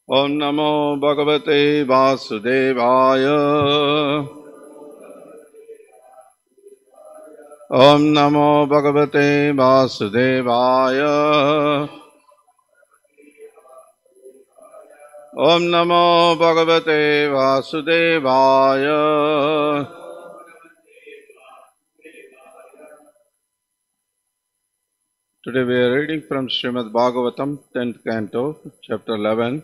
Om Namo Bhagavate Vasudevaya. Om Namo Bhagavate Vasudevaya. Om Namo Bhagavate Vasudevaya. Today we are reading from Srimad Bhagavatam 10th Canto, Chapter 11,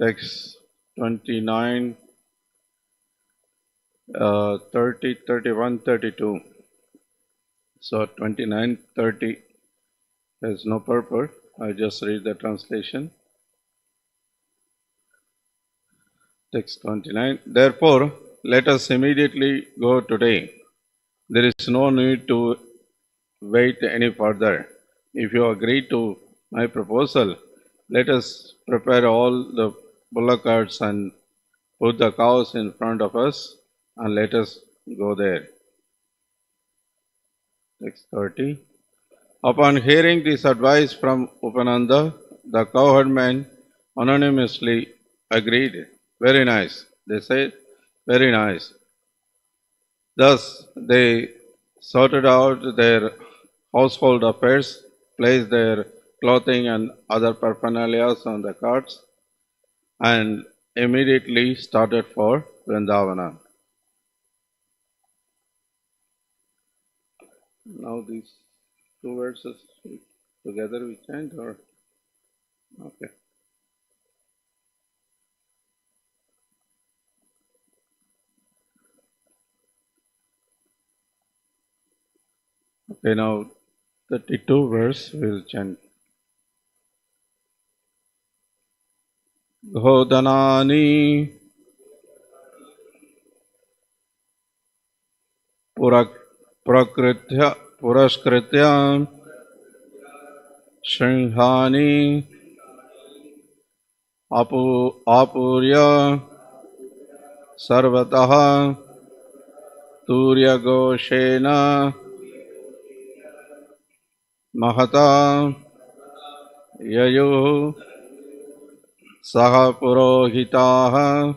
Text 29, 30, 31, 32. So 29, 30 has no purport. I just read the translation. Text 29. Therefore, let us immediately go today. There is no need to wait any further. If you agree to my proposal, let us prepare all the bullock carts and put the cows in front of us and let us go there. Text 30. Upon hearing this advice from Upananda, the cowherdmen unanimously agreed. Very nice. They said, very nice. Thus, they sorted out their household affairs, placed their clothing and other paraphernalia on the carts, and immediately started for Vrindavana. Now these two verses together we chant, or okay. Okay, now 32 verse we will chant. Godhanani prakritya puraskritya shringhani apurya sarvataha turya goshena mahata yayu saha purohitaha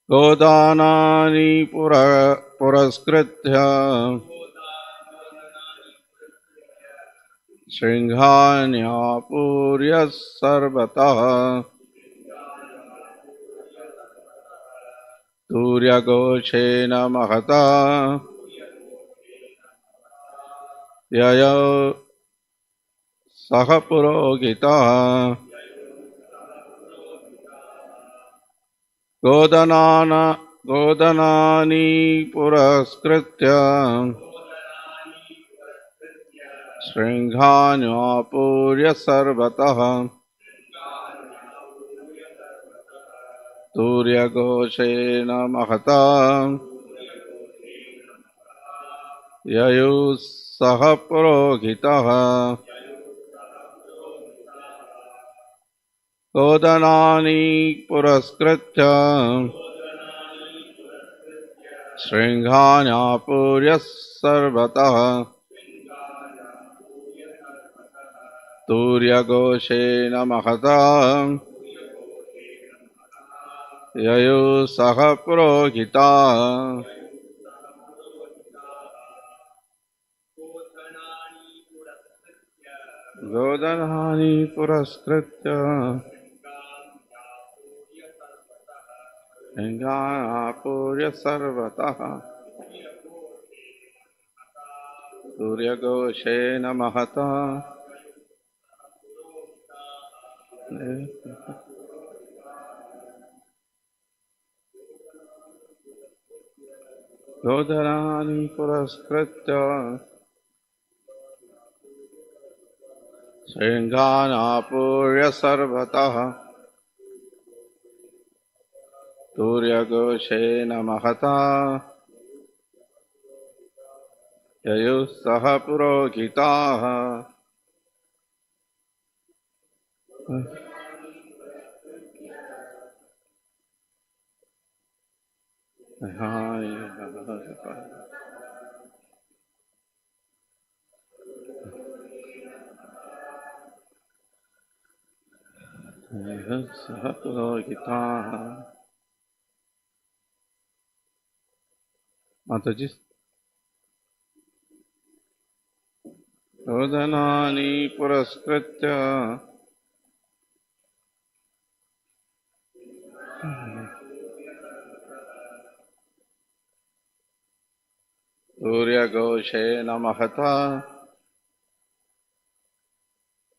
godanani puraskritya shringhanyapurya sarvataha turya goshena mahata yayu saha purohitaha Godhanani puraskritya Shringhanyapurya sarvataha Turya goshena mahata Yayu saha purohitaha Godhanani puraskritya Shringhanyapurya sarvataha Turya goshena mahata Yayu saha purohitaha Godhanani puraskritya Shringhanyapurya sarvataha Turya goshena mahata Godhanani puraskritya Shringhanyapurya sarvataha Turya goshena mahata Yayu saha purohitaha Mataji. Rodhanani puraskritya Surya Goshe Namahata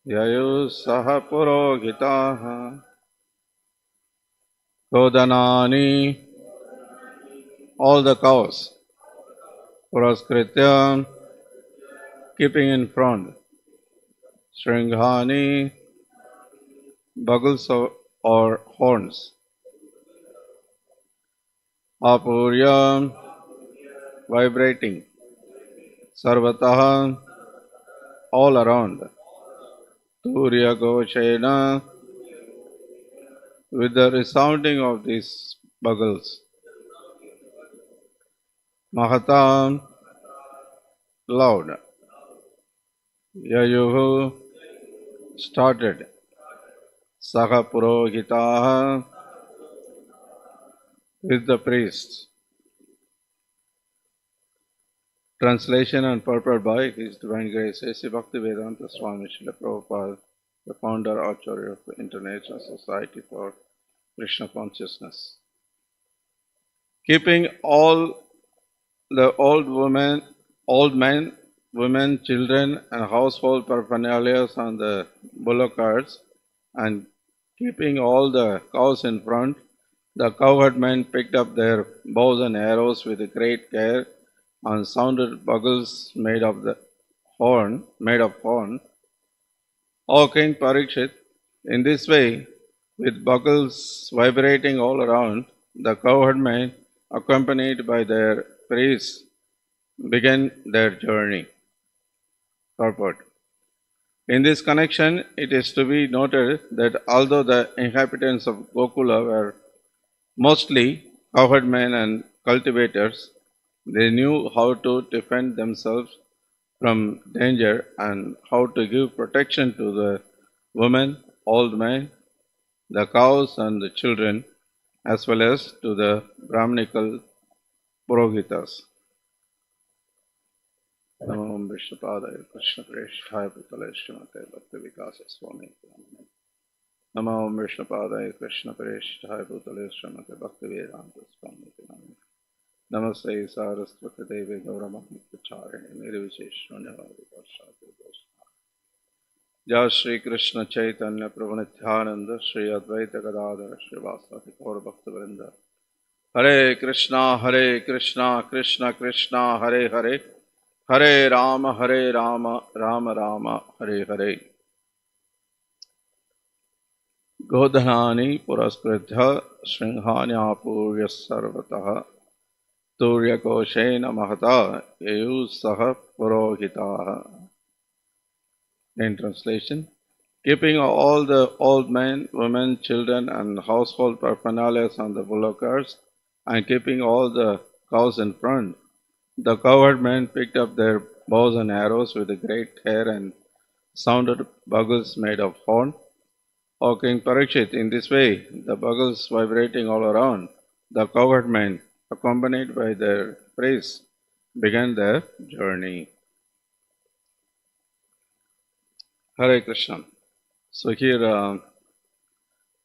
Yayu Saha Purogitaha Rodhanani, all the cows, Puraskritya, keeping in front, Shringhani, buggles or horns, Apurya, vibrating, Sarvataha, all around, Turya Goshena, with the resounding of these buggles, Mahata, loud, Yayuhu, started, Saha Purohitaha, with the priests. Translation and purport by His Divine Grace A.C. Bhaktivedanta Swami Srila Prabhupada, the founder Acharya of the International Society for Krishna Consciousness. Keeping all the old men, women, children, and household paraphernalia on the bullock carts, and keeping all the cows in front, the cowherdmen picked up their bows and arrows with great care and sounded bugles made of horn. O King Parikshit, in this way, with buckles vibrating all around, the cowherdmen, accompanied by their priests, began their journey. Purport. In this connection, it is to be noted that although the inhabitants of Gokula were mostly cowherdmen and cultivators, they knew how to defend themselves from danger and how to give protection to the women, old men, the cows and the children, as well as to the Brahmanical Purohitas. Namo Vishnupadaya Krishna Preshthaya Bhutale Srimate Bhakti Vikasa Swami Namo Vishnupadaya Krishna Preshthaya Bhutale Srimate Bhakti Vedanta Swami Namaste Saraswati Devi Gauramahni Pracharini Nirvisheshunyavadi Varshati Doshna Jai Shri Krishna Chaitanya Prabhu Nityananda Shri Advaita Gadadhara Shri Vasati Gaura Bhakta Vrinda Hare Krishna Krishna Krishna Hare Hare Hare Rama Rama Rama Hare Hare Godhanani Puraskritha Shringhani Apurya Sarvataha Turya Koshena Mahata Yayu Saha Purohitaha. In translation, keeping all the old men, women, children, and household paraphernalia on the bullock carts, and keeping all the cows in front, the cowherdmen picked up their bows and arrows with great care and sounded bugles made of horn. O King Parikshit, in this way, the bugles vibrating all around, the cowherdmen, accompanied by their priests, began their journey. Hare Krishna. So here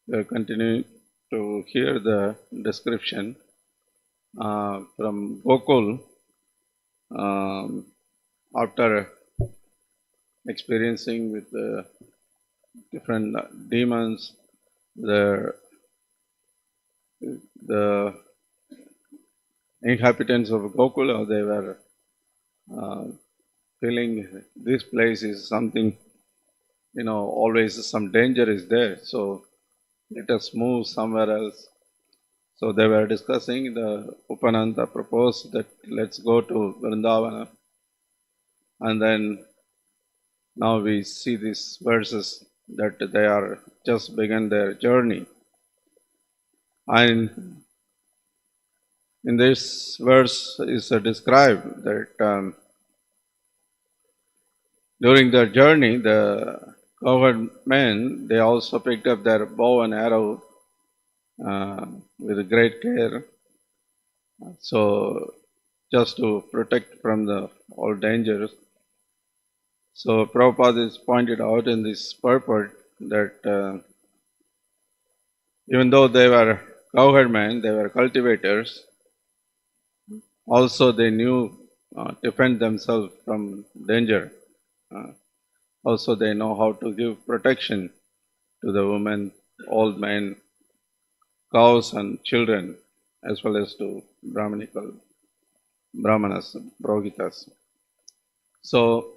we are continuing to hear the description from Gokul after experiencing with the different demons, the inhabitants of Gokula, they were feeling this place is something, always some danger is there. So let us move somewhere else. So they were discussing, the Upananda proposed that let's go to Vrindavana. And then now we see these verses that they are just begun their journey. And in this verse is described that during their journey, the cowherd men, they also picked up their bow and arrow with great care. So just to protect from the all dangers. So Prabhupada is pointed out in this purport that even though they were cowherd men, they were cultivators. Also, they knew defend themselves from danger. Uh, also, they know how to give protection to the women, old men, cows, and children, as well as to Brahmanical Brahmanas, Brohitas. So,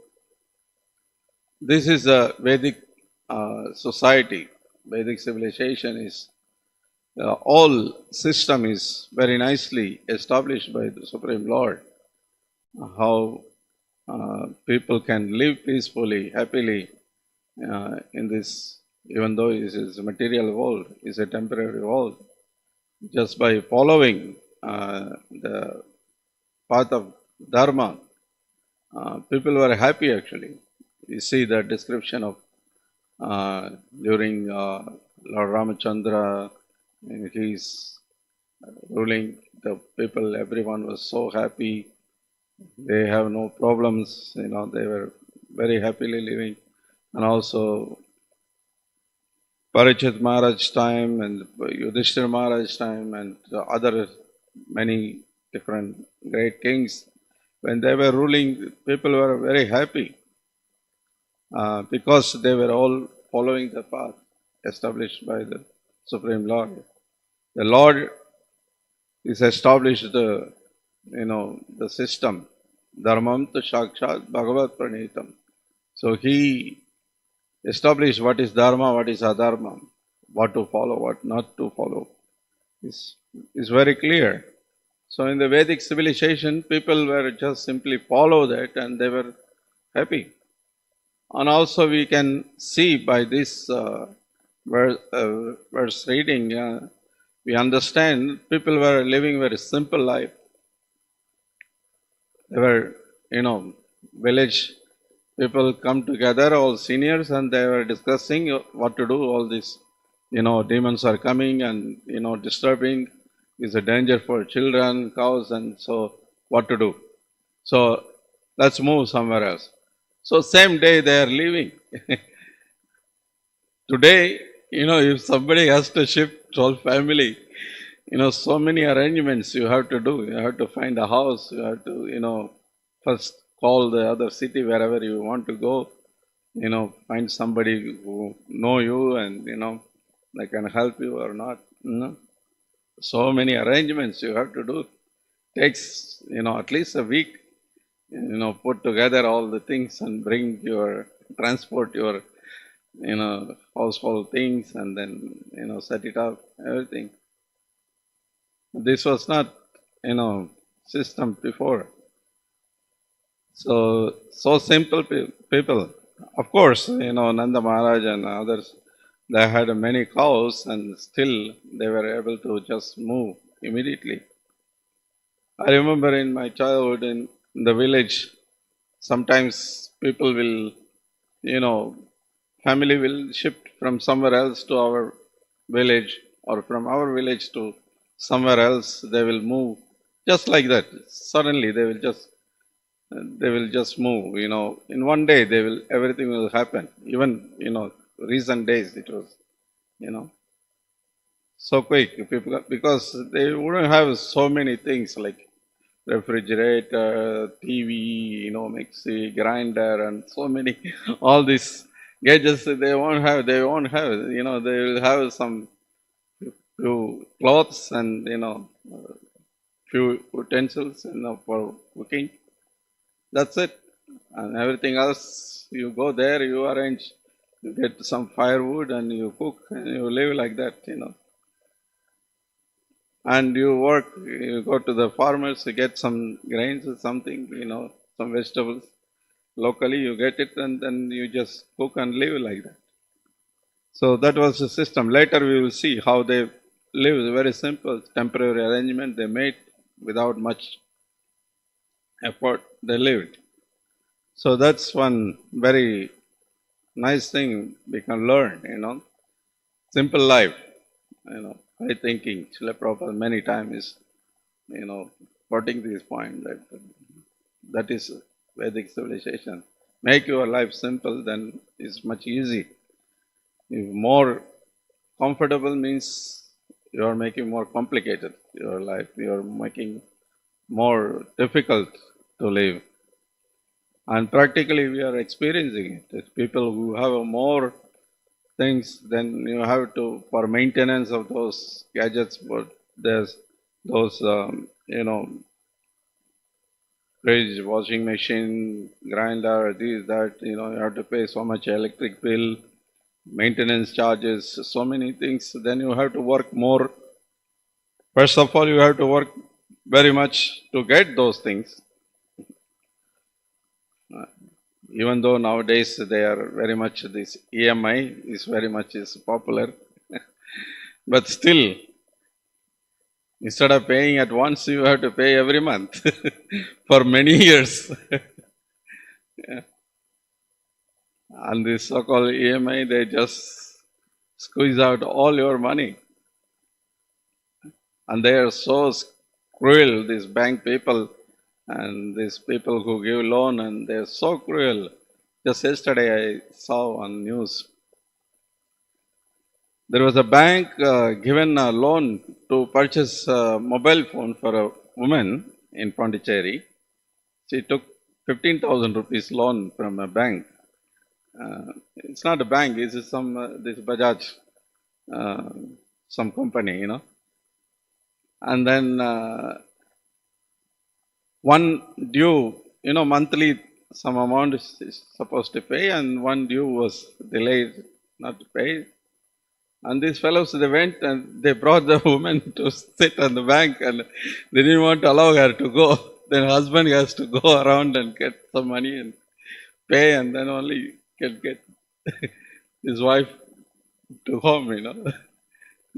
this is a Vedic society. Vedic civilization is all system is very nicely established by the Supreme Lord. How people can live peacefully, happily in this, even though it is a material world, is a temporary world, just by following the path of Dharma. People were happy actually. You see the description of during Lord Ramachandra, and he's ruling the people, everyone was so happy. They have no problems, they were very happily living. And also Parichat Maharaj time and Yudhishthira Maharaj time and other many different great kings, when they were ruling, people were very happy because they were all following the path established by the Supreme Lord. The Lord is established the system, Dharmam to Shakshat Bhagavat Pranitam. So he established what is Dharma, what is Adharma, what to follow, what not to follow. Is very clear. So in the Vedic civilization, people were just simply follow that and they were happy. And also we can see by this verse reading, we understand people were living very simple life. They were, village people come together, all seniors, and they were discussing what to do. All these, demons are coming and, disturbing. Is a danger for children, cows, and so what to do. So let's move somewhere else. So same day they are leaving. Today, if somebody has to shift whole family, so many arrangements you have to do. You have to find a house. You have to, first call the other city wherever you want to go. Find somebody who know you and, they can help you or not. So many arrangements you have to do. Takes, at least a week, put together all the things and bring transport your, household things and then, set it up, everything. This was not, system before. So simple people. Of course, Nanda Maharaj and others, they had many cows and still they were able to just move immediately. I remember in my childhood in the village, sometimes people will, family will shift from somewhere else to our village or from our village to somewhere else. They will move just like that. Suddenly they will just move, in one day everything will happen. Even, recent days it was, so quick because they wouldn't have so many things like refrigerator, TV, mixie, grinder, and so many, all these gadgets that they won't have, they will have some few clothes and, few utensils, for cooking. That's it. And everything else, you go there, you arrange, you get some firewood and you cook and you live like that, And you work, you go to the farmers, you get some grains or something, some vegetables. Locally, you get it and then you just cook and live like that. So that was the system. Later, we will see how they lived. Very simple, temporary arrangement they made without much effort. They lived. So that's one very nice thing we can learn, simple life, high thinking. Srila Prabhupada many times is, putting this point that is Vedic civilization. Make your life simple, then it's much easy. If more comfortable means you are making more complicated your life. You are making more difficult to live. And practically we are experiencing it. It's people who have more things, then you have to, for maintenance of those gadgets, but there's those, fridge, washing machine, grinder, this, that, you have to pay so much electric bill, maintenance charges, so many things. Then you have to work more. First of all, you have to work very much to get those things. Even though nowadays they are very much, this EMI is very much is popular, but still, instead of paying at once, you have to pay every month for many years. And this so-called EMI, they just squeeze out all your money. And they are so cruel, these bank people and these people who give loan, and they're so cruel. Just yesterday I saw on news, there was a bank given a loan to purchase a mobile phone for a woman in Pondicherry. She took 15,000 rupees loan from a bank. It's not a bank, this is some this Bajaj, some company, And then one due, monthly some amount is supposed to pay, and one due was delayed not to pay. And these fellows, they went and they brought the woman to sit on the bank, and they didn't want to allow her to go. Then husband has to go around and get some money and pay, and then only can get his wife to home,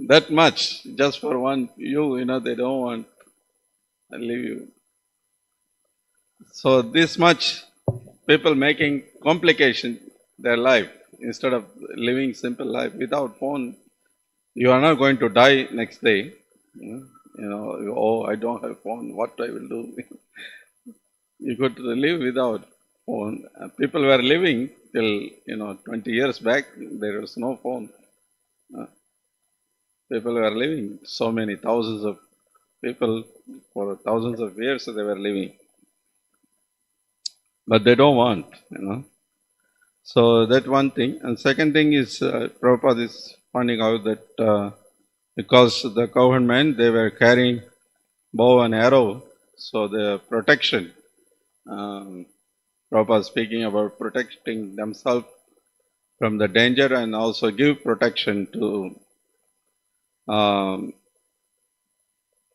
That much, just for one they don't want to leave you. So this much, people making complication their life instead of living simple life. Without phone, you are not going to die next day. Oh, I don't have phone, what I will do? You could live without phone. People were living till 20 years back, there was no phone. People were living, so many thousands of people for thousands of years they were living. But they don't want, So that one thing. And second thing is, Prabhupada is pointing out that because the government, they were carrying bow and arrow, so the protection, Prabhupada speaking about protecting themselves from the danger and also give protection to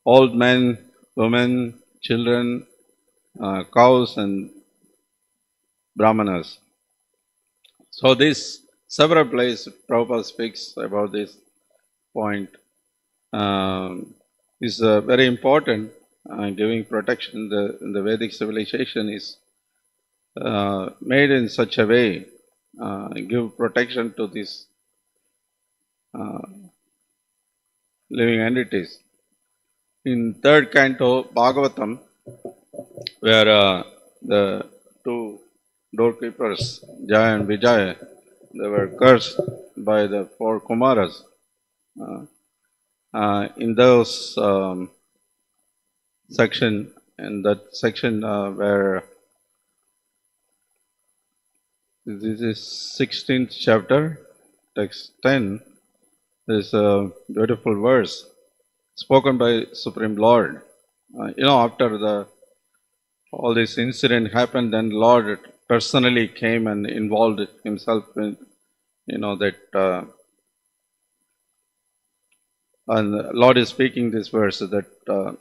old men, women, children, cows and brahmanas. So this several places Prabhupada speaks about this point. Is very important. Giving protection in the Vedic civilization is made in such a way, give protection to these living entities. In third canto Bhagavatam, where the two doorkeepers, Jaya and Vijaya, they were cursed by the four Kumaras. In those section, where this is 16th chapter, text 10, there's a beautiful verse spoken by Supreme Lord. After all this incident happened, then Lord personally came and involved himself in, that. And Lord is speaking this verse that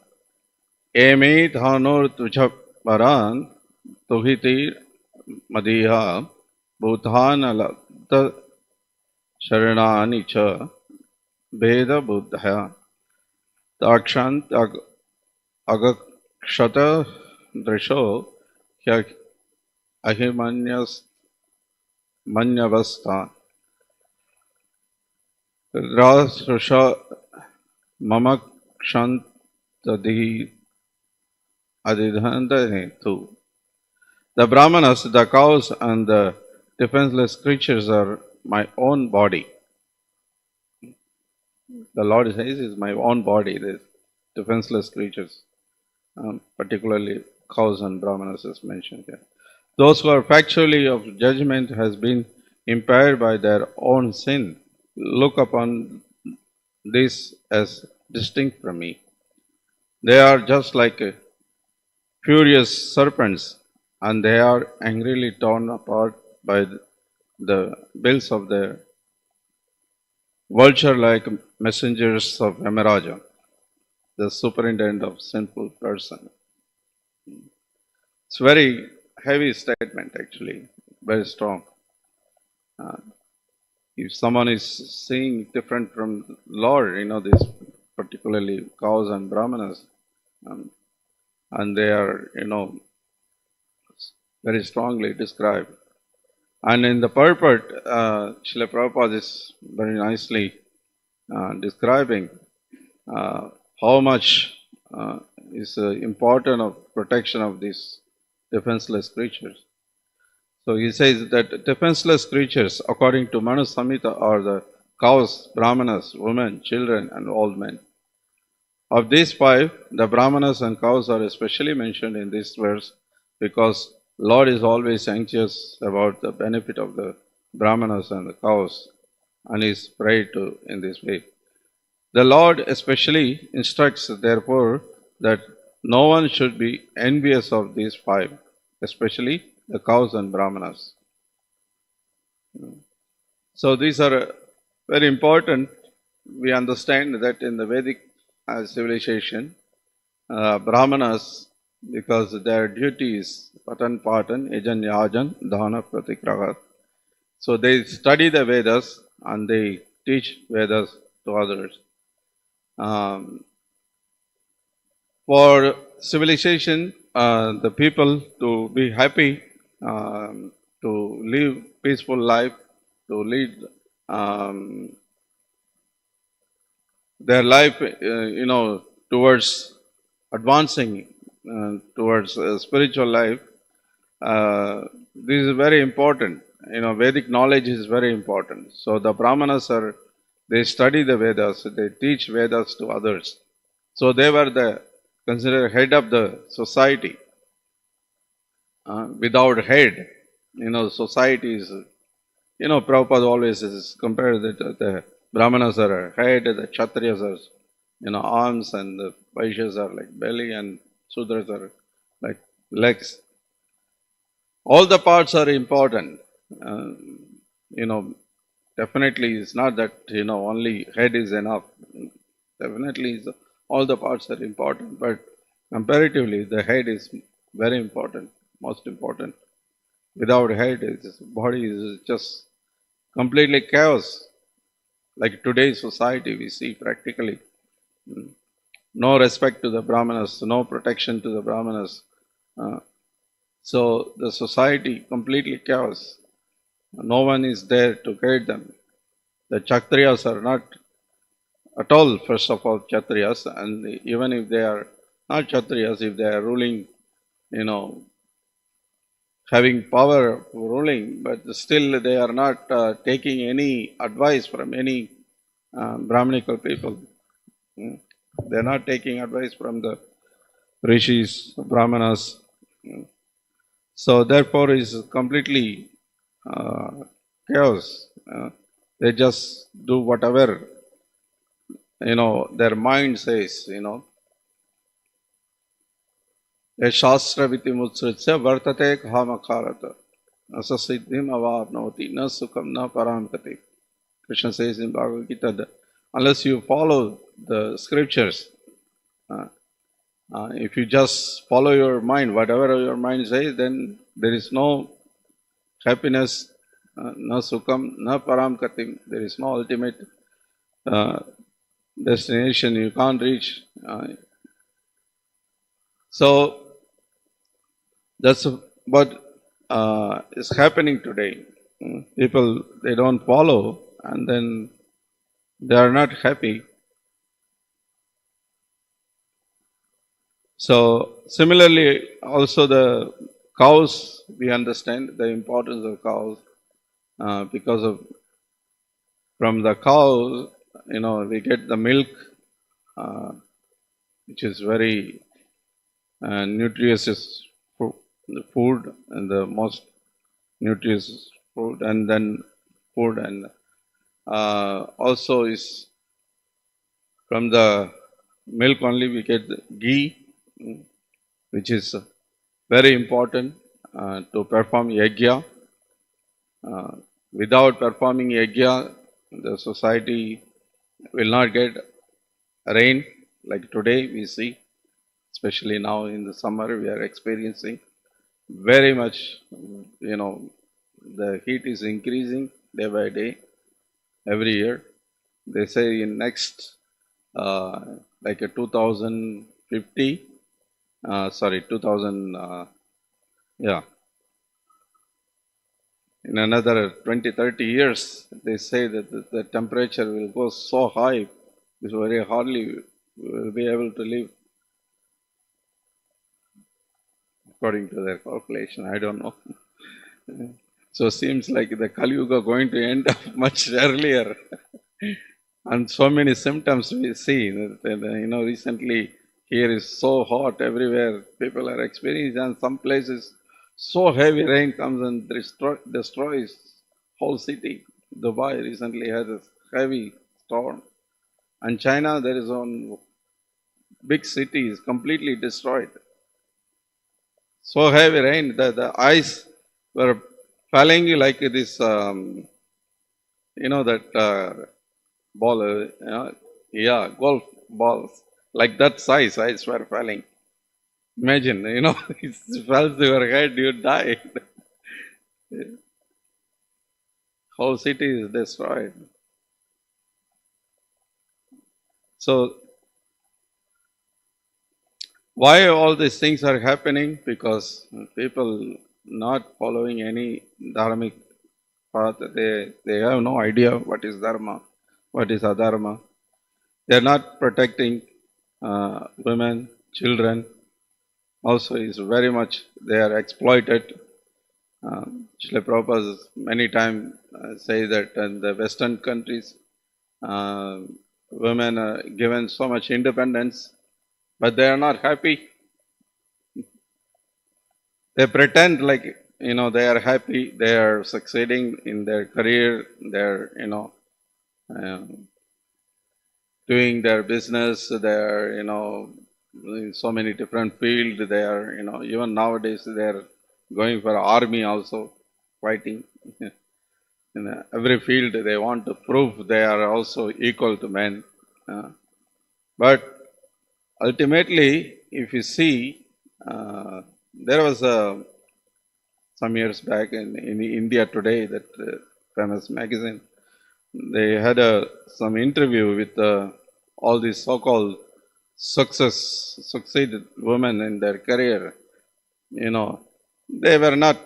Eme dhanur tuja paran tuhiti madiha bhuthan alabda sharanani cha veda buddhaya takshant agakshata drisho ahimanyas manyavastha rasrusha mamakshantadi adidhandanetu. The brahmanas, the cows, and the defenseless creatures are my own body. The Lord says, is my own body, these defenseless creatures, particularly cows and brahmanas is mentioned here. Those who are factually of judgment has been impaired by their own sin look upon this as distinct from me. They are just like furious serpents, and they are angrily torn apart by the bills of their vulture-like messengers of Yamaraja, the superintendent of sinful person. It's very heavy statement actually, very strong. If someone is seeing different from Lord, these particularly cows and brahmanas, and they are, very strongly described. And in the purport, Srila Prabhupada is very nicely describing how much is important of protection of these defenseless creatures. So he says that defenseless creatures, according to Manu Samhita, are the cows, brahmanas, women, children, and old men. Of these five, the brahmanas and cows are especially mentioned in this verse because Lord is always anxious about the benefit of the brahmanas and the cows, and is prayed to in this way. The Lord especially instructs, therefore, that no one should be envious of these five, especially the cows and brahmanas. So these are very important. We understand that in the Vedic civilization, brahmanas, because their duty is patan patan, yajan yajan, dana pratikraha. So they study the Vedas and they teach Vedas to others. For civilization, the people to be happy, to live peaceful life, to lead their life, towards advancing towards spiritual life. This is very important. Vedic knowledge is very important. So the Brahmanas they study the Vedas, they teach Vedas to others. So they were considered head of the society. Without head, society is, Prabhupada always is compared that the Brahmanas are head, the Kshatriyas are, arms, and the Vaishyas are like belly, and Sudras are like legs. All the parts are important. Definitely it's not that, only head is enough. Definitely all the parts are important, but comparatively the head is very important, most important. Without head, body is just completely chaos. Like today's society, we see practically no respect to the Brahmanas, no protection to the Brahmanas. So the society completely chaos. No one is there to guide them. The Kshatriyas are not at all, first of all, Kshatriyas, and even if they are not Kshatriyas, if they are ruling, having power of ruling, but still they are not taking any advice from any Brahmanical people. They are not taking advice from the rishis, Brahmanas. So therefore is completely chaos. They just do whatever their mind says. A shastra viti mutsritya vartate khamakharata asasiddhim avapnoti na sukham na paramkati. Krishna says in Bhagavad Gita that unless you follow the scriptures, if you just follow your mind, whatever your mind says, then there is no happiness, no sukham, no paramkati. There is no ultimate destination you can't reach. So that's what is happening today. People, they don't follow, and then they are not happy. So similarly, also the cows, we understand the importance of cows because of from the cow, we get the milk, uh, which is very nutritious food and the most nutritious food, and then food, and also is from the milk only we get the ghee, which is very important to perform yajna. Uh, Without performing yajna, the society will not get rain like today we see, especially now in the summer we are experiencing very much, you know, the heat is increasing day by day every year. They say in next uh, like a 2050, sorry, 2000, yeah, in another 20, 30 years, they say that the temperature will go so high, it's very hardly will be able to live according to their calculation. I don't know. So seems like the Kali Yuga going to end up much earlier. And so many symptoms we see. Recently here is so hot everywhere. People are experiencing, and some places so heavy rain comes and destroys whole city. Dubai recently had a heavy storm, and China there is one big city is completely destroyed. So heavy rain, the ice were falling like this. That ball, yeah, golf balls like that size ice were falling. Imagine, it falls to your head, you die. Whole city is destroyed. So why all these things are happening? Because people not following any dharmic path, they have no idea what is dharma, what is adharma. They are not protecting women, children. Also, is very much they are exploited. Srila Prabhupada many times say that in the Western countries, uh, women are given so much independence, but they are not happy. They pretend like they are happy, they are succeeding in their career, they're uh, doing their business, they're in so many different fields. They are even nowadays they are going for army also, fighting. In every field they want to prove they are also equal to men. But ultimately, if you see, there was some years back in India Today, that famous magazine, they had some interview with all these so-called succeeded women in their career. They were not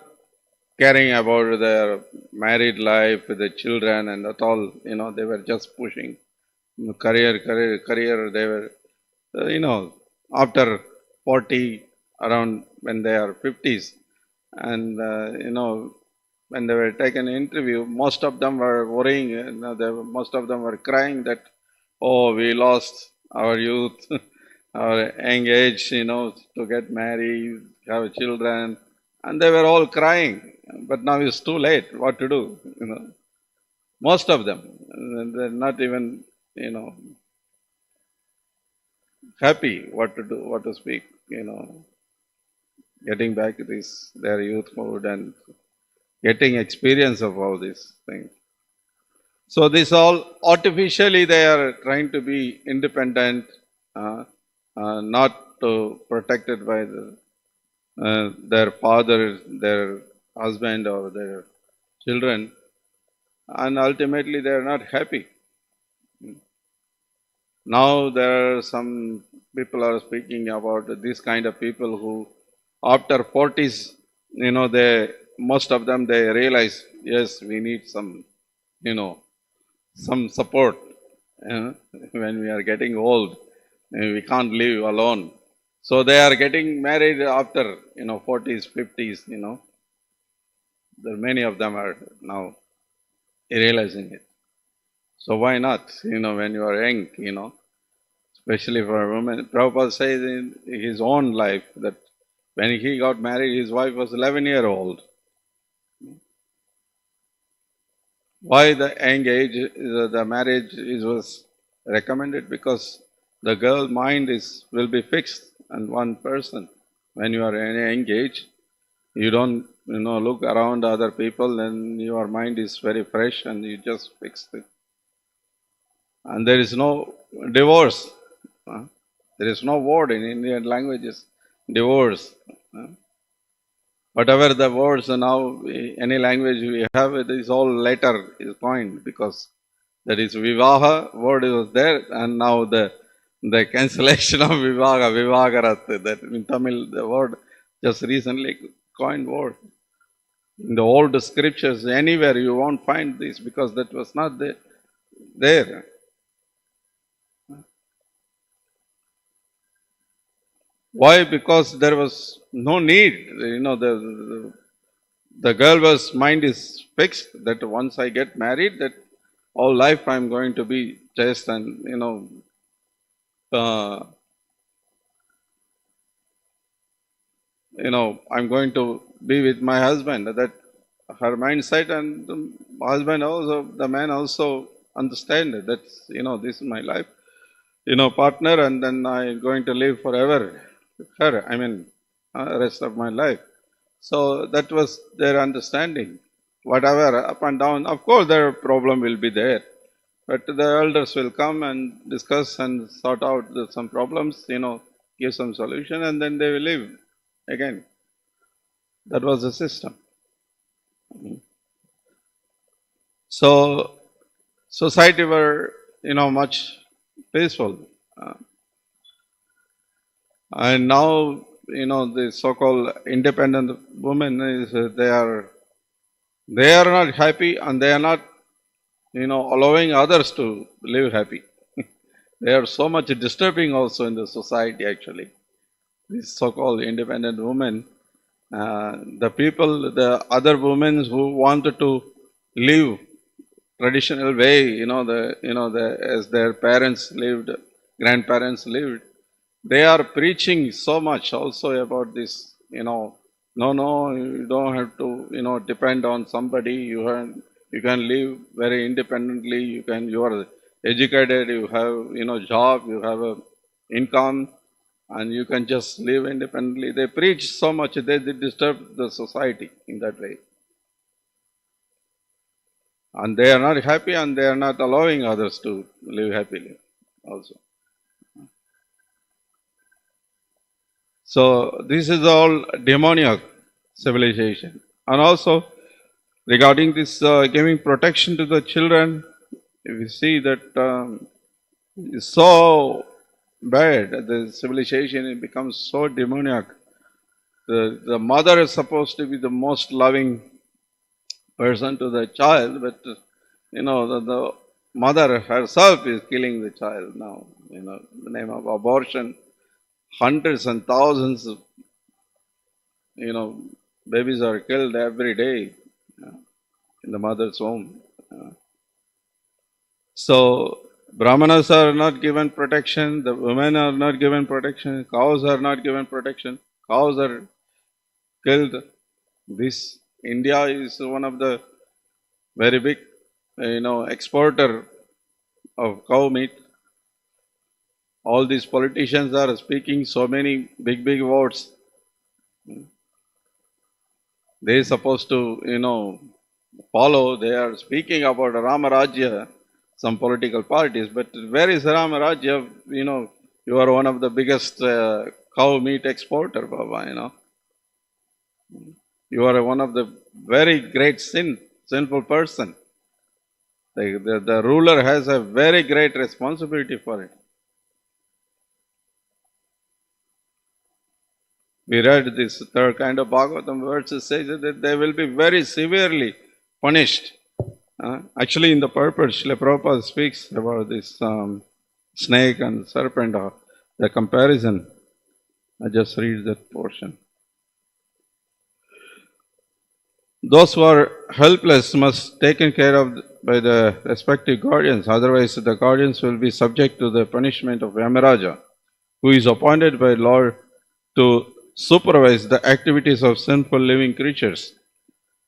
caring about their married life, the children, and at all. They were just pushing career. They were, after 40, around when they are 50s, and when they were taken an interview, most of them were worrying. Most of them were crying that, oh, we lost our youth, our young age, to get married, have children, and they were all crying. But now it's too late. What to do? Most of them, they're not even, happy what to do, what to speak. Getting back this their youthhood and getting experience of all these things. So this all artificially they are trying to be independent, not protected by their father, their husband, or their children, and ultimately they are not happy. Now there are some people are speaking about this kind of people who, after 40s, they most of them, they realize, yes, we need some, some support when we are getting old. We can't live alone. So they are getting married after, 40s, 50s, There many of them are now realizing it. So why not, when you are young, especially for a woman. Prabhupada says in his own life that when he got married, his wife was 11-year-old. Why the young age, the marriage was recommended? Because the girl mind will be fixed on one person. When you are in a young age, you don't, look around other people, and your mind is very fresh and you just fix it. And there is no divorce. There is no word in Indian languages, divorce. Whatever the words now, any language we have, it is all later is coined, because that is vivaha word was there, and now the cancellation of vivagarat, that in Tamil the word just recently coined word. In the old scriptures, anywhere you won't find this, because that was not there. Why? Because there was no need. The girl was mind is fixed that once I get married, that all life I'm going to be chaste and uh, I'm going to be with my husband. That her mindset, and the husband also, the man also understand that this is my life, partner, and then I'm going to live forever with her. I mean, rest of my life. So that was their understanding. Whatever up and down, of course, their problem will be there, but the elders will come and discuss and sort out some problems, give some solution, and then they will live again. That was the system. So society were, much peaceful, and now, the so-called independent women is they are not happy, and they are not, allowing others to live happy. They are so much disturbing also in the society. Actually, these so-called independent women, the people, the other women who wanted to live traditional way, as their parents lived, grandparents lived, they are preaching so much also about this. No, you don't have to, depend on somebody. You can live very independently. You are educated. You have, job. You have a income, and you can just live independently. They preach so much. They disturb the society in that way. And they are not happy, and they are not allowing others to live happily also. So this is all demoniac civilization. And also regarding this giving protection to the children, we see that it's so bad. The civilization, it becomes so demoniac. The mother is supposed to be the most loving person to the child, but the mother herself is killing the child now. In the name of abortion, hundreds and thousands of babies are killed every day in the mother's home. So Brahmanas are not given protection, the women are not given protection, cows are not given protection, cows are killed. This India is one of the very big, exporter of cow meat. All these politicians are speaking so many big words. They are supposed to, follow. They are speaking about Rama Rajya, some political parties, but where is Rama Rajya? You are one of the biggest cow meat exporter, Baba. You are one of the very great sinful person. The ruler has a very great responsibility for it. we read this third kind of Bhagavatam verses says that they will be very severely punished. Actually, in the purport, Srila Prabhupada speaks about this snake and serpent, the comparison. I just read that portion. Those who are helpless must be taken care of by the respective guardians, otherwise the guardians will be subject to the punishment of Yamaraja, who is appointed by Lord to supervise the activities of sinful living creatures.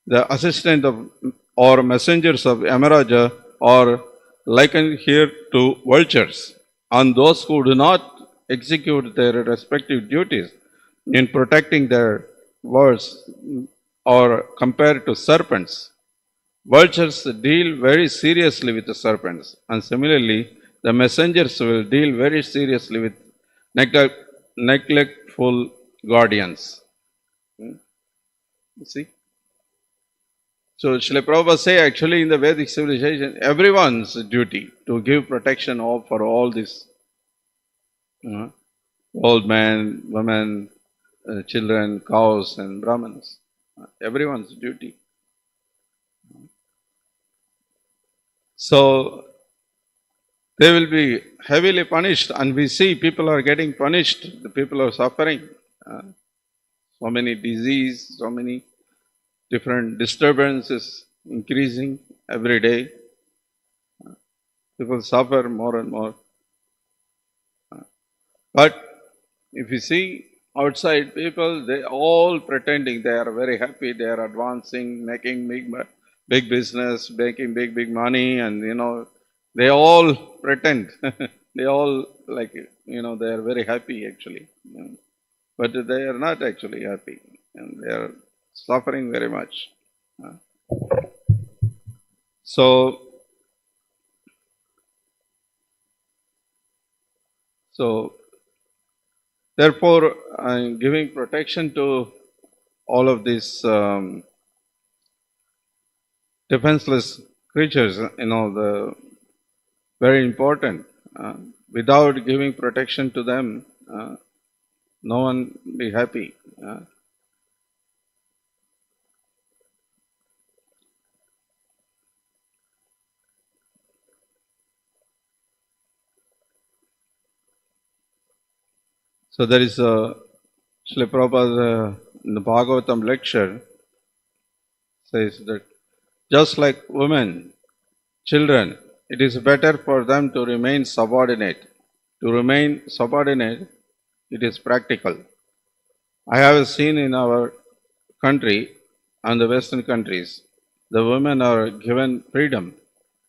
The assistant of or messengers of Yamaraja are likened here to vultures, and those who do not execute their respective duties in protecting their wards are compared to serpents. Vultures deal very seriously with the serpents, and similarly, the messengers will deal very seriously with neglectful guardians. You see? So, Srila Prabhupada say actually in the Vedic civilization, everyone's duty to give protection for all these old men, women, children, cows, and Brahmins. Everyone's duty. So, they will be heavily punished, and we see people are getting punished, the people are suffering. So many disease, so many different disturbances increasing every day. People suffer more and more. But if you see outside people, they all pretending they are very happy, they are advancing, making big business, making big money, and they all pretend. They all they are very happy actually. But they are not actually happy, and they are suffering very much. So therefore, giving protection to all of these defenseless creatures, the very important. Without giving protection to them, no one be happy. So there is a Srila Prabhupada in the Bhagavatam lecture says that just like women, children, it is better for them to remain subordinate. To remain subordinate, it is practical. I have seen in our country and the Western countries, the women are given freedom.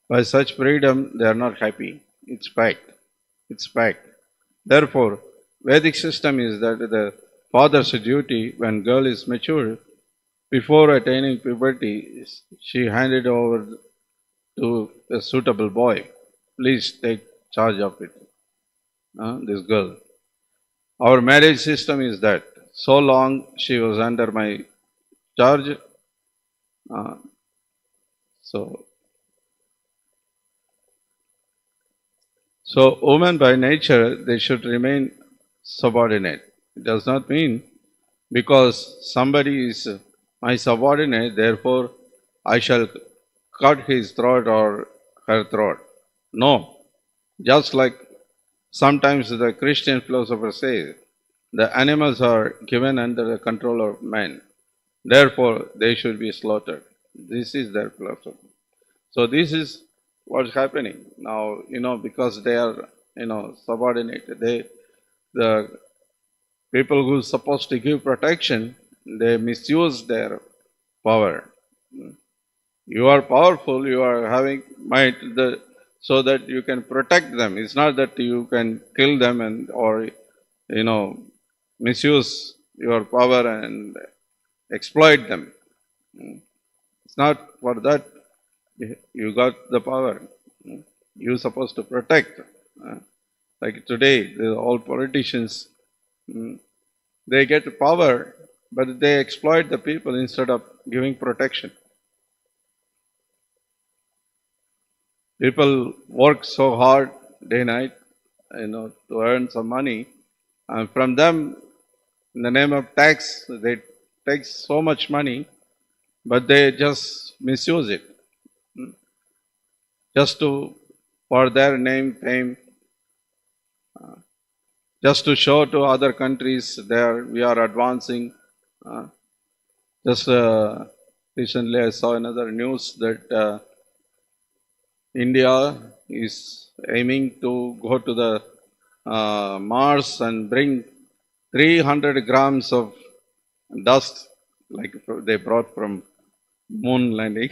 By such freedom, they are not happy. It's fact. It's fact. Therefore, Vedic system is that the father's duty when girl is mature, before attaining puberty, she handed over to a suitable boy. Please take charge of it, this girl. Our marriage system is that so long she was under my charge, so women by nature, they should remain subordinate. It does not mean because somebody is my subordinate, therefore I shall cut his throat or her throat. No. Just like sometimes the Christian philosophers say, the animals are given under the control of men. Therefore, they should be slaughtered. This is their philosophy. So this is what's happening now, because they are, subordinated. The people who are supposed to give protection, they misuse their power. You are powerful, you are having might, so that you can protect them. It's not that you can kill them or misuse your power and exploit them. It's not for that you got the power. You're supposed to protect. Like today, all politicians, they get power, but they exploit the people instead of giving protection. People work so hard day and night, to earn some money, and from them, In the name of tax, they take so much money, but they just misuse it. Just to, for their name, fame, just to show to other countries there we are advancing. Just recently I saw another news that India is aiming to go to the Mars and bring 300 grams of dust, like they brought from moon landing,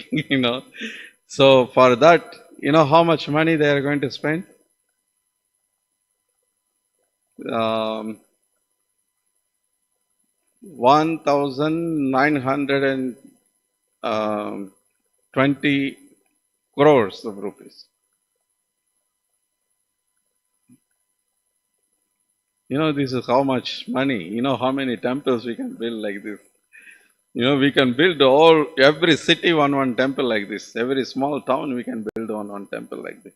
So for that, how much money they are going to spend? 1,920 crores of rupees. This is how much money. How many temples we can build like this. We can build every city one temple like this. Every small town we can build one temple like this.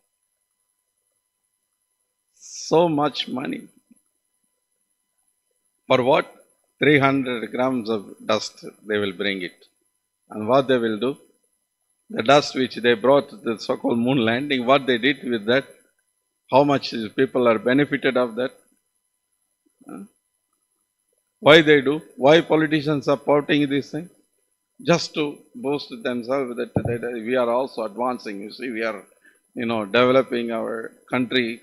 So much money. For what? 300 grams of dust they will bring it. And what they will do? The dust which they brought, the so-called moon landing, what they did with that? How much people are benefited of that? Why they do? Why politicians are supporting this thing? Just to boast themselves that we are also advancing. You see, we are, developing our country.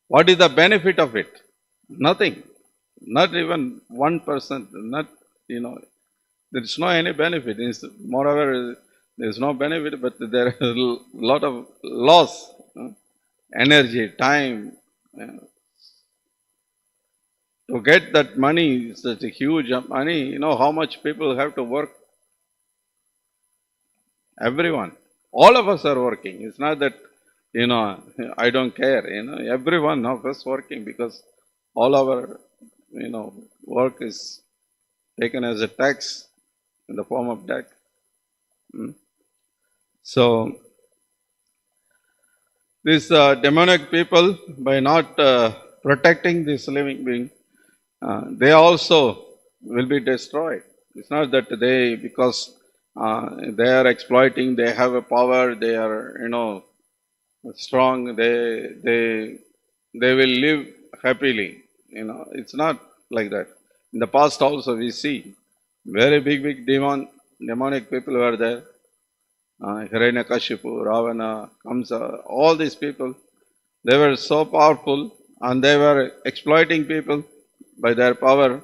What is the benefit of it? Nothing. Not even 1%. Not, there is no any benefit. Moreover, there is no benefit, but there is a lot of loss, energy, time. To get that money, such a huge money, how much people have to work? Everyone. All of us are working. It's not that, I don't care. Every one of us working because all our, work is taken as a tax in the form of tax. So, these demonic people, by not protecting this living being, they also will be destroyed. It's not that because they are exploiting, they have a power, they are, strong, they will live happily. It's not like that. In the past also we see very big demonic people were there. Hiranyakashipu, Ravana, Kamsa, all these people, they were so powerful and they were exploiting people by their power,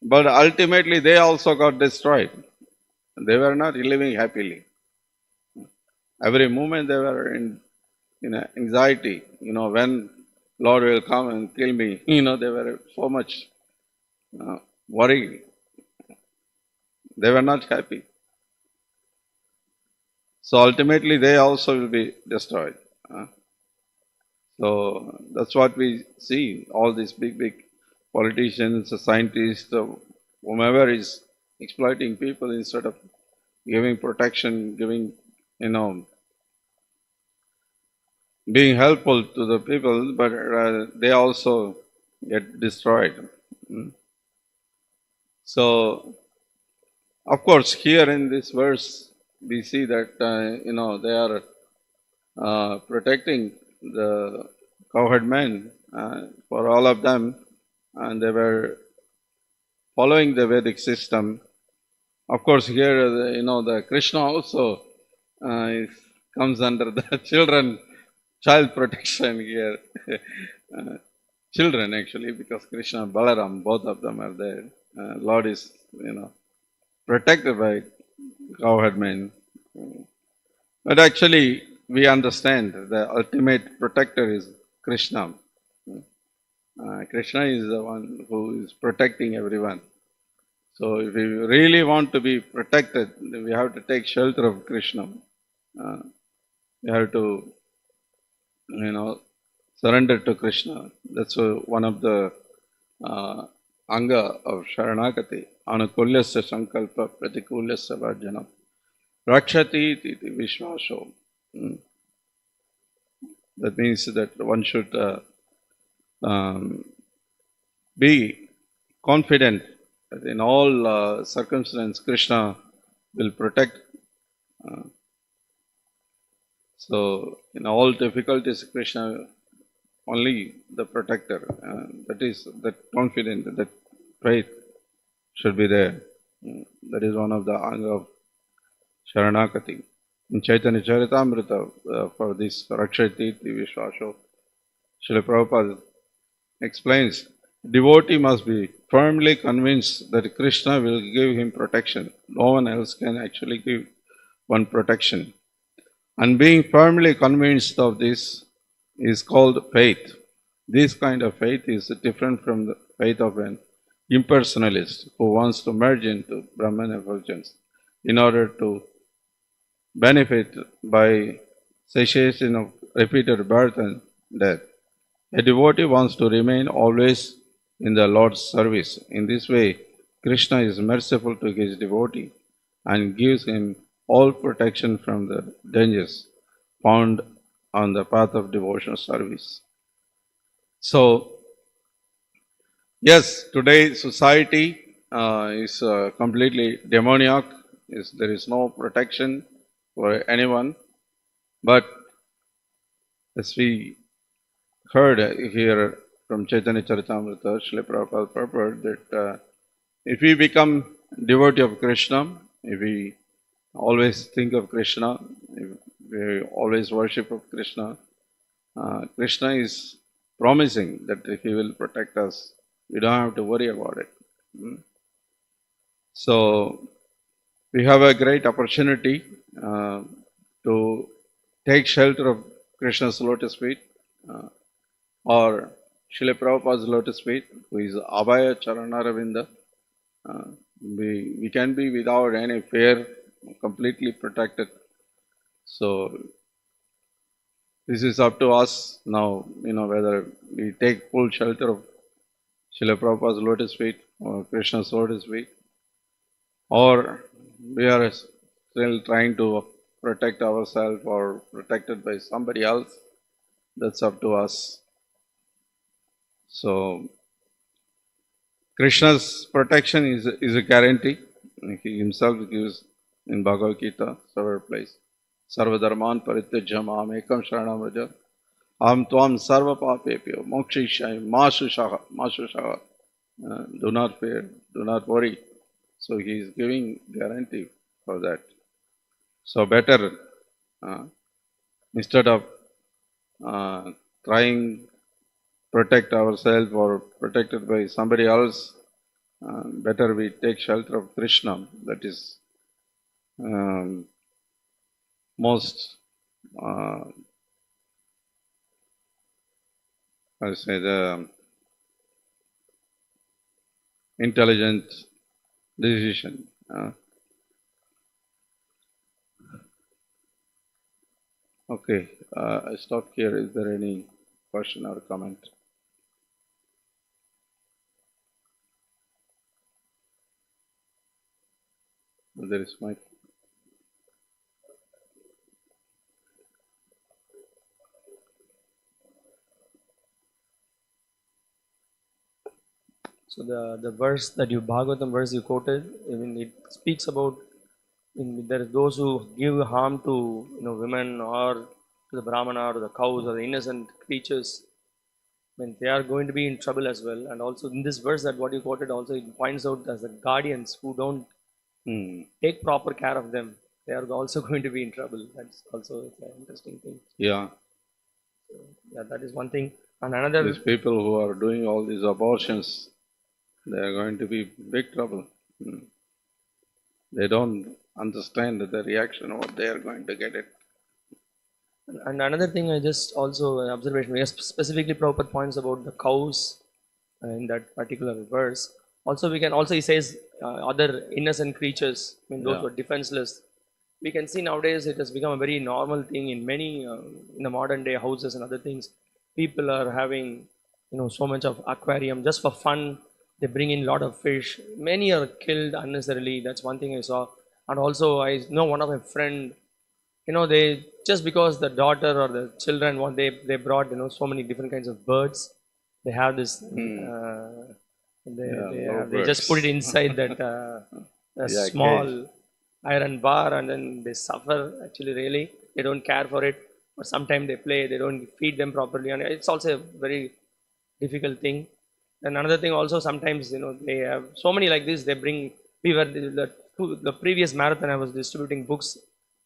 but ultimately they also got destroyed. They were not living happily. Every moment they were in anxiety, when Lord will come and kill me. They were so much worried. They were not happy. So ultimately they also will be destroyed. So that's what we see, all these big politicians, scientists, whomever is exploiting people instead of giving protection, giving, being helpful to the people, but they also get destroyed. So, of course, here in this verse, we see that, they are protecting the cowherd men for all of them, and they were following the Vedic system. Of course, here, the Krishna also comes under the child protection here. Children, actually, because Krishna and Balaram, both of them are there. Lord is, protected by cowherd men. But actually, we understand the ultimate protector is Krishna. Krishna is the one who is protecting everyone. So if we really want to be protected, we have to take shelter of Krishna. We have to, surrender to Krishna. That's one of the anga of Sharanagati. Anukulyasya sankalpa pratikulyasya varjanam. Rakshati titi vishvasho. That means that one should be confident that in all circumstances Krishna will protect. So in all difficulties, Krishna only the protector. That is that confident, that faith should be there. That is one of the anga of Sharanakati. In Chaitanya Charitamrita, for this Rakshati Vishwasho, Srila Prabhupada explains, devotee must be firmly convinced that Krishna will give him protection. No one else can actually give one protection. And being firmly convinced of this is called faith. This kind of faith is different from the faith of an impersonalist who wants to merge into Brahman effulgence in order to benefit by cessation of repeated birth and death. A devotee wants to remain always in the Lord's service. In this way, Krishna is merciful to his devotee and gives him all protection from the dangers found on the path of devotional service. So, yes, today society is completely demoniac. There is no protection for anyone. But as we heard here from Chaitanya Charitamrita, Srila Prabhupada purport that if we become devotee of Krishna, if we always think of Krishna, if we always worship of Krishna, Krishna is promising that he will protect us. We don't have to worry about it. So we have a great opportunity to take shelter of Krishna's lotus feet or Srila Prabhupada's lotus feet, who is Abhaya Charanaravinda. We can be without any fear, completely protected. So this is up to us now, whether we take full shelter of Srila Prabhupada's lotus feet or Krishna's lotus feet, or we are still trying to protect ourselves or protected by somebody else. That's up to us. So Krishna's protection is a guarantee. He himself gives in Bhagavad Gita, several places. Sarva dharman parityajya mam ekam sharanam vraja aham tvam sarva papepyo mokshishayam masushaha. Do not fear, do not worry. So he is giving guarantee for that. So better, instead of trying protect ourselves or protected by somebody else, better we take shelter of Krishna. That is most, I say, the intelligent decision. Okay, I stop here. Is there any question or comment? There is mic. So the verse that Bhagavatam verse you quoted, I mean, it speaks about there are those who give harm to women or to the brahmana or the cows or the innocent creatures. I mean, they are going to be in trouble as well. And also in this verse that what you quoted, also it points out as the guardians who don't take proper care of them, they are also going to be in trouble. That's also an interesting thing. Yeah. So, yeah, that is one thing. And another, these people who are doing all these abortions, they are going to be big trouble. They don't understand the reaction what they are going to get it. And another thing, I just also an observation. Yes, specifically Prabhupada points about the cows in that particular verse. Also, we can also he says other innocent creatures. I mean, those who are defenseless. We can see nowadays it has become a very normal thing in many in the modern day houses and other things. People are having so much of aquarium just for fun. They bring in a lot of fish. Many are killed unnecessarily. That's one thing I saw. And also I know one of my friend, they just because the daughter or the children they brought so many different kinds of birds. They have this They just put it inside that a Yeah, small cage. iron bar, and then they suffer. Actually, really, they don't care for it. Or sometimes they play, they don't feed them properly, and it's also a very difficult thing. And another thing also, sometimes they have so many like this. They bring. We were the previous marathon. I was distributing books.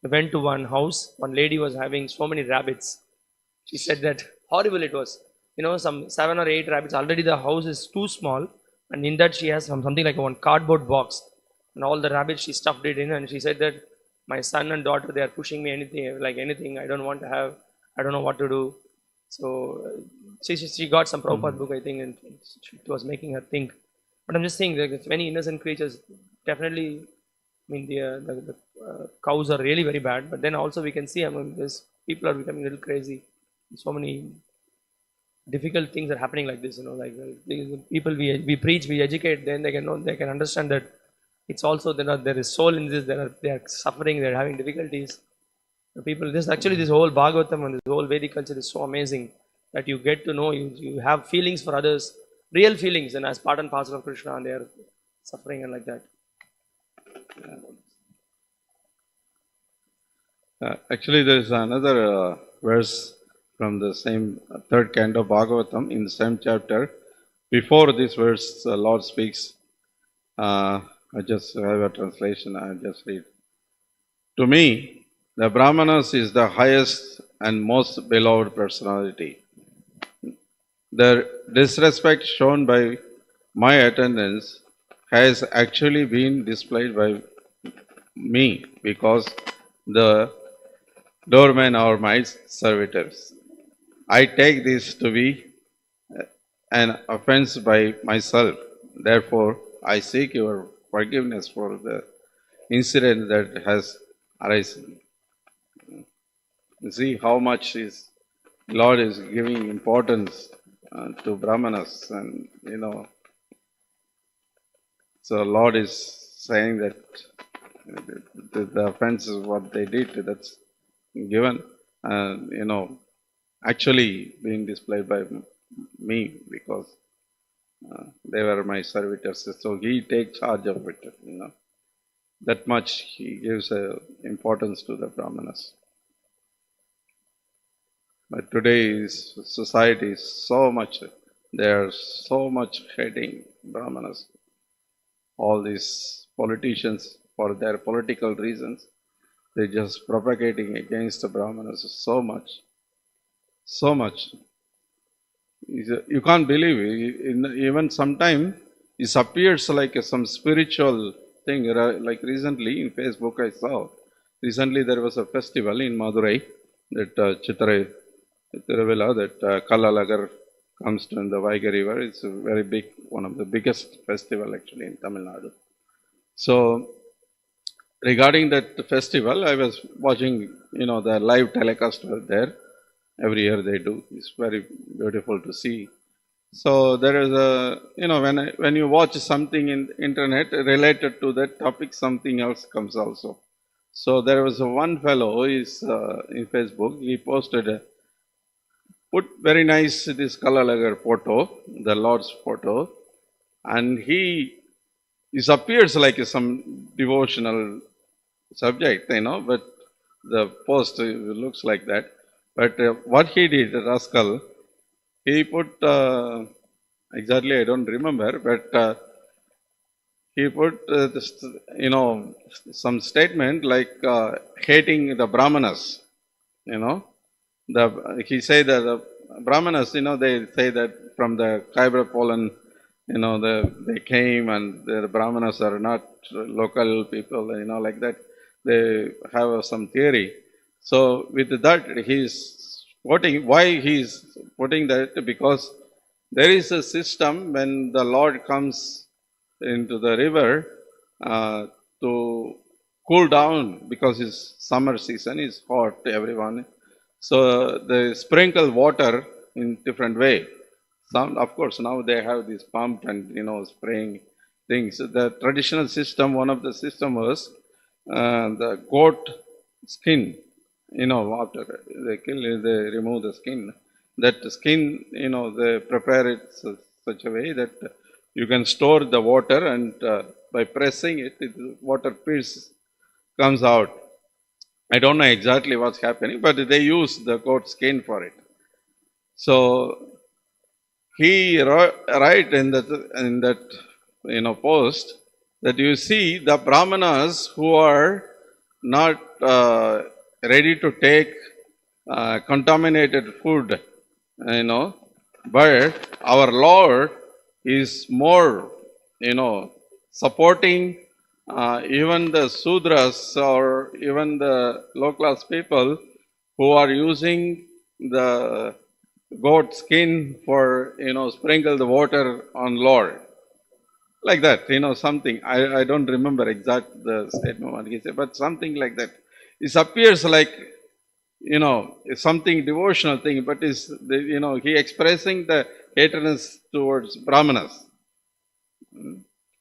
I went to one house. One lady was having so many rabbits. She said that horrible it was. Some 7 or 8 rabbits. Already the house is too small, and in that she has something like one cardboard box, and all the rabbits she stuffed it in, and she said that my son and daughter, they are pushing me anything. I don't want to have. I don't know what to do. So she got some Prabhupada book, I think, and it was making her think. But I'm just saying that there's many innocent creatures. Definitely, I mean, the cows are really very bad. But then also we can see, I mean, this people are becoming a little crazy. So many difficult things are happening like this. Like the people we preach, we educate, then they can understand that it's also there is soul in this. They are suffering. They are having difficulties. The people, this whole Bhagavatam and this whole Vedic culture is so amazing that you get to know, you have feelings for others, real feelings, and as part and parcel of Krishna, and they are suffering and like that. Actually, there is another verse from the same third canto of Bhagavatam in the same chapter. Before this verse, the Lord speaks. I just have a translation. I just read. To me, the Brahmanas is the highest and most beloved personality. The disrespect shown by my attendants has actually been displayed by me because the doormen are my servitors. I take this to be an offense by myself. Therefore, I seek your forgiveness for the incident that has arisen. You see how much Lord is giving importance to Brahmanas, and so Lord is saying that the offense is what they did. That's given, actually being displayed by me because they were my servitors. So he takes charge of it. That much he gives importance to the Brahmanas. But today's society is so much, they are so much hating Brahmanas. All these politicians, for their political reasons, they're just propagating against the Brahmanas so much. So much. You can't believe it. Even sometime it appears like some spiritual thing. Like recently in Facebook I saw, recently there was a festival in Madurai, that Chitrai Tiruvila, that Kallalagar comes to in the Vaiga river. It's a very big, one of the biggest festival actually in Tamil Nadu. So regarding that festival, I was watching, the live telecast was there. Every year they do. It's very beautiful to see. So there is a, when you watch something in internet related to that topic, something else comes also. So there was one fellow who is in Facebook. He posted put very nice this Kalalagar photo, the Lord's photo, and he appears like some devotional subject, but the post looks like that. But what he did, rascal, he put exactly, I don't remember, but he put this, some statement like hating the Brahmanas. He said that the Brahmanas, they say that from the Khyber Poland, they came, and the Brahmanas are not local people, like that. They have some theory. So with that, he's quoting, why he's putting that, because there is a system when the Lord comes into the river to cool down, because it's summer season, is hot, everyone. So they sprinkle water in different way. Some, of course, now they have this pump and spraying things. The traditional system, one of the system was the goat skin. Water they kill, they remove the skin. That skin, they prepare it such a way that You can store the water, and by pressing it, water pills comes out. I don't know exactly what's happening, but they use the goat skin for it. So he write in that post that you see the brahmanas who are not ready to take contaminated food, but our Lord is more, supporting even the Sudras or even the low class people who are using the goat skin for, sprinkle the water on Lord. Like that, something. I don't remember exact the statement what he said, but something like that. It appears like, it's something devotional thing, but he expressing the hatredness towards Brahmanas.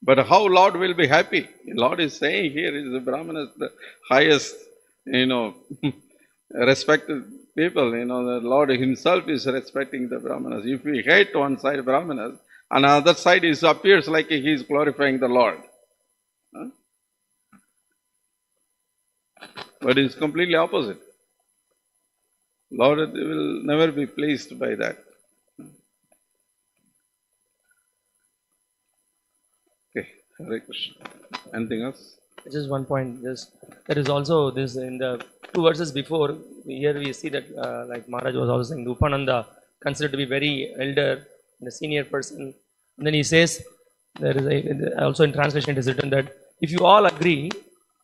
But how Lord will be happy? Lord is saying here is the Brahmanas, the highest, respected people. The Lord himself is respecting the Brahmanas. If we hate one side Brahmanas, on the other side it appears like he is glorifying the Lord. But it's completely opposite. Lord will never be pleased by that. Okay, Hare Krishna. Anything else? Just one point. There is also this in the 2 verses before. Here we see that like Maharaj was also saying, Upananda considered to be very elder, and a senior person. And then he says, there is also in translation it is written that if you all agree,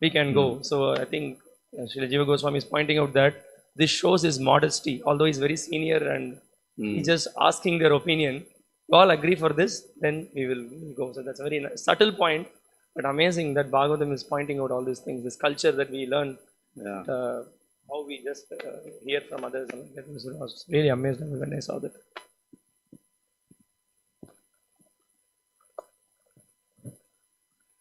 we can go. So I think Srila Jiva Goswami is pointing out that this shows his modesty, although he's very senior and he's just asking their opinion. You all agree for this, then we will go. So that's a very subtle point, but amazing that Bhagavatam is pointing out all these things, this culture that we learn, how we just hear from others. I was really amazed when I saw that.